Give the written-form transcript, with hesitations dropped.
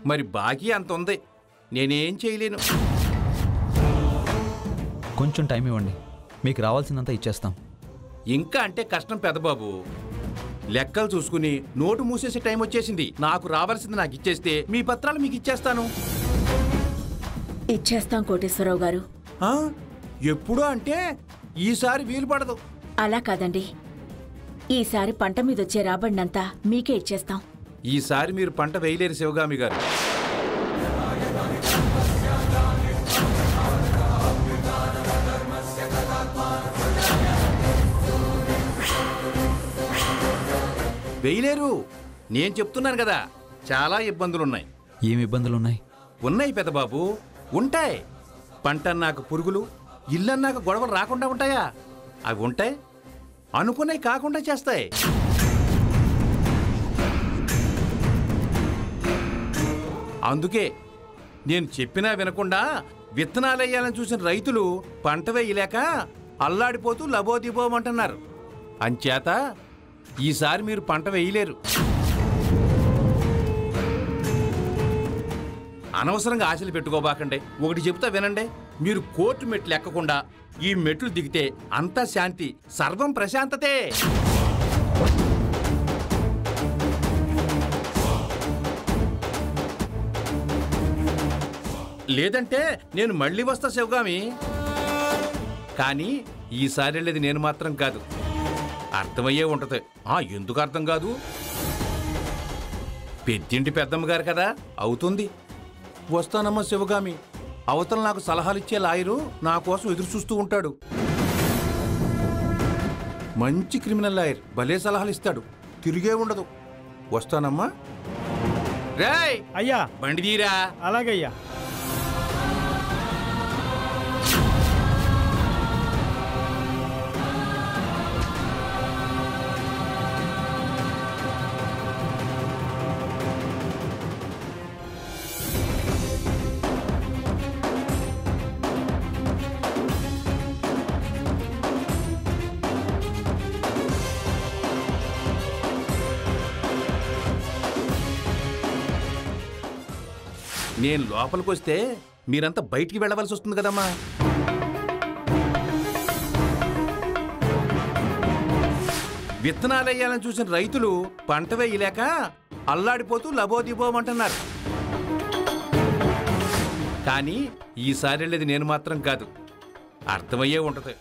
మరి బాకీ అంత ఉంది, నేనేం చేయలేను. కొంచెం టైం ఇవ్వండి, మీకు రావాల్సిందంతా ఇచ్చేస్తాం. ఇంకా అంటే కష్టం పెద్దబాబు. లెక్కలు చూసుకుని నోటు మూసేసే టైం వచ్చేసింది. నాకు రావాల్సింది నాకు ఇచ్చేస్తే మీ పత్రాలు మీకు ఇచ్చేస్తాను. ఇచ్చేస్తాం కోటేశ్వరరావు గారు. ఎప్పుడూ అంటే ఈసారి వీలు పడదు. అలా కాదండి, ఈసారి పంట మీదొచ్చే రాబడినంతా మీకే ఇచ్చేస్తాం. ఈసారి మీరు పంట వేయలేరు శివగామి గారు. వేయలేరు, నేను చెప్తున్నాను కదా. చాలా ఇబ్బందులున్నాయి. ఏమి ఇబ్బందులున్నాయి? ఉన్నాయి పెద్దబాబు, ఉంటాయి. పంట అన్నాక పురుగులు, ఇల్లన్నాక గొడవలు రాకుండా ఉంటాయా? అవి ఉంటాయి. అనుకున్నాయి కాకుండా చేస్తాయి. అందుకే నేను చెప్పినా వినకుండా విత్తనాలు వేయాలని చూసిన రైతులు పంట వేయలేక అల్లాడిపోతూ లబోదిబోమంటున్నారు. అంచేత ఈసారి మీరు పంట వేయలేరు. అనవసరంగా ఆశలు పెట్టుకోబాకండి. ఒకటి చెప్తా వినండి, మీరు కోర్టు మెట్లు ఎక్కకుండా ఈ మెట్లు దిగితే అంతా శాంతి, సర్వం ప్రశాంతతే. లేదంటే నేను మళ్ళీ వస్తా శివగామి. కానీ ఈసారి వెళ్ళేది నేను మాత్రం కాదు, అర్థమయ్యే ఉంటుంది. ఎందుకు అర్థం కాదు? పెద్దింటి పెద్దమ్మ గారు కదా, అవుతుంది. వస్తానమ్మా శివగామి. అవతల నాకు సలహాలు ఇచ్చే లాయరు నా కోసం ఎదురు చూస్తూ ఉంటాడు. మంచి క్రిమినల్ లాయర్, భలే సలహాలు ఇస్తాడు, తిరిగే ఉండదు. వస్తానమ్మా. రేయ్ అయ్యా, బండి తీరా. అలాగయ్యా. నేను లోపలికి వస్తే మీరంతా బయటికి వెళ్ళవలసి వస్తుంది కదమ్మా. విత్తనాలు వేయాలని చూసిన రైతులు పంట వేయలేక అల్లాడిపోతూ లబోదిబోమంటున్నారు. కానీ ఈసారి వెళ్ళేది నేను మాత్రం కాదు, అర్థమయ్యే ఉంటుంది.